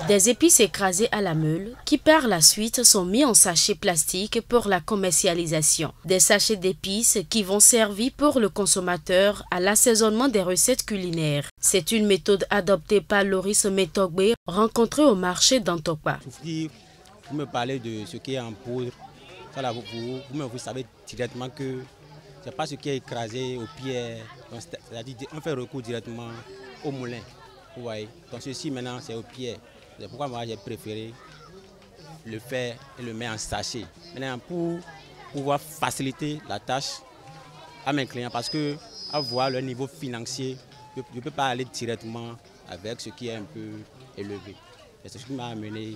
Des épices écrasées à la meule qui par la suite sont mis en sachets plastiques pour la commercialisation. Des sachets d'épices qui vont servir pour le consommateur à l'assaisonnement des recettes culinaires. C'est une méthode adoptée par Loris Metogbe, rencontré au marché d'Antokpa. Vous me parlez de ce qui est en poudre. Ça là, vous savez directement que ce n'est pas ce qui est écrasé au pied. C'est-à-dire on fait recours directement au moulin. Vous voyez. Donc ceci maintenant c'est au pied. C'est pourquoi moi j'ai préféré le faire et le mettre en sachet. Maintenant pour pouvoir faciliter la tâche à mes clients parce que à voir leur niveau financier, je ne peux pas aller directement avec ce qui est un peu élevé. C'est ce qui m'a amené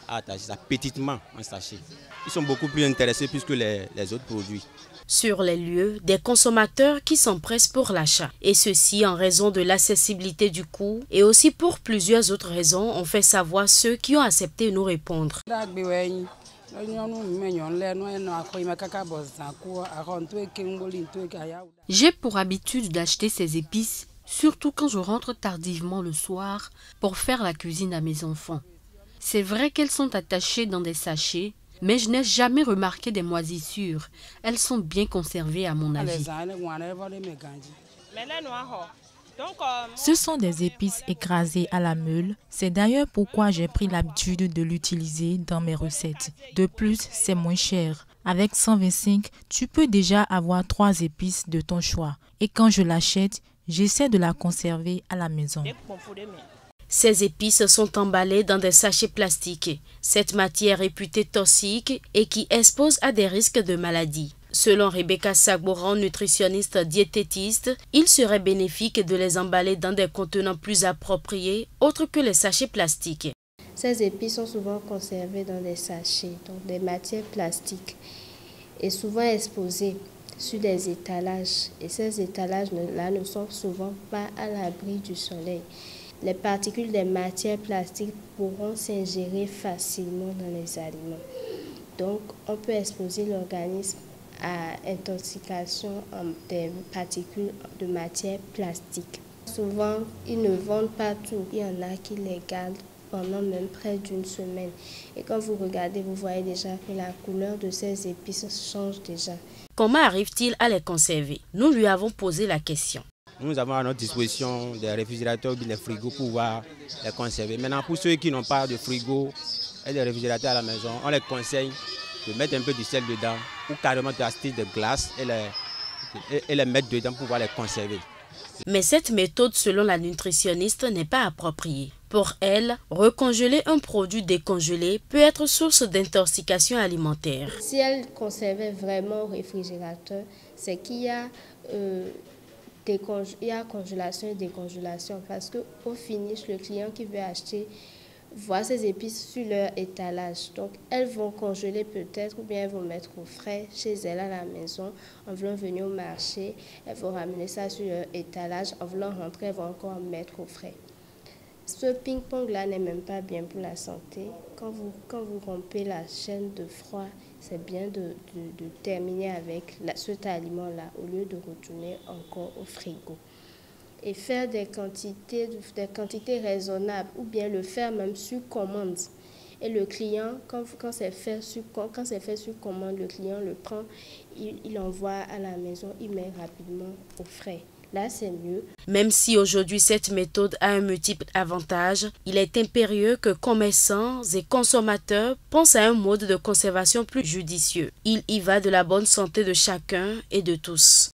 à attacher ça petitement en sachet. Ils sont beaucoup plus intéressés plus que les autres produits. Sur les lieux, des consommateurs qui s'empressent pour l'achat. Et ceci en raison de l'accessibilité du coût et aussi pour plusieurs autres raisons, ont fait savoir ceux qui ont accepté de nous répondre. J'ai pour habitude d'acheter ces épices, surtout quand je rentre tardivement le soir pour faire la cuisine à mes enfants. C'est vrai qu'elles sont attachées dans des sachets, mais je n'ai jamais remarqué des moisissures. Elles sont bien conservées à mon avis. Ce sont des épices écrasées à la meule. C'est d'ailleurs pourquoi j'ai pris l'habitude de l'utiliser dans mes recettes. De plus, c'est moins cher. Avec 125, tu peux déjà avoir 3 épices de ton choix. Et quand je l'achète, j'essaie de la conserver à la maison. Ces épices sont emballées dans des sachets plastiques. Cette matière réputée toxique et qui expose à des risques de maladies. Selon Rebecca Sagboran, nutritionniste diététiste, il serait bénéfique de les emballer dans des contenants plus appropriés, autres que les sachets plastiques. Ces épices sont souvent conservées dans des sachets, donc des matières plastiques, et souvent exposées sur des étalages. Et ces étalages-là ne sont souvent pas à l'abri du soleil. Les particules des matières plastiques pourront s'ingérer facilement dans les aliments. Donc, on peut exposer l'organisme à intoxication des particules de matière plastique. Souvent, ils ne vendent pas tout. Il y en a qui les gardent pendant même près d'une semaine. Et quand vous regardez, vous voyez déjà que la couleur de ces épices change déjà. Comment arrive-t-il à les conserver? Nous lui avons posé la question. Nous avons à notre disposition des réfrigérateurs ou des frigos pour pouvoir les conserver. Maintenant, pour ceux qui n'ont pas de frigo et de réfrigérateur à la maison, on les conseille de mettre un peu de sel dedans ou carrément d'acheter de glace et les mettre dedans pour pouvoir les conserver. Mais cette méthode, selon la nutritionniste, n'est pas appropriée. Pour elle, recongeler un produit décongelé peut être source d'intoxication alimentaire. Si elle conservait vraiment au réfrigérateur, c'est qu'il y a congélation et décongélation parce qu'au finish, le client qui veut acheter voit ces épices sur leur étalage. Donc, elles vont congeler peut-être ou bien elles vont mettre au frais chez elles à la maison. En voulant venir au marché, elles vont ramener ça sur leur étalage. En voulant rentrer, elles vont encore mettre au frais. Ce ping-pong-là n'est même pas bien pour la santé. Quand vous rompez la chaîne de froid, c'est bien de terminer avec cet aliment-là au lieu de retourner encore au frigo. Et faire des quantités raisonnables ou bien le faire même sur commande. Et le client, quand c'est fait sur commande, le client le prend, il envoie à la maison, il met rapidement au frais. Là, c'est mieux. Même si aujourd'hui cette méthode a un multiple avantage, il est impérieux que commerçants et consommateurs pensent à un mode de conservation plus judicieux. Il y va de la bonne santé de chacun et de tous.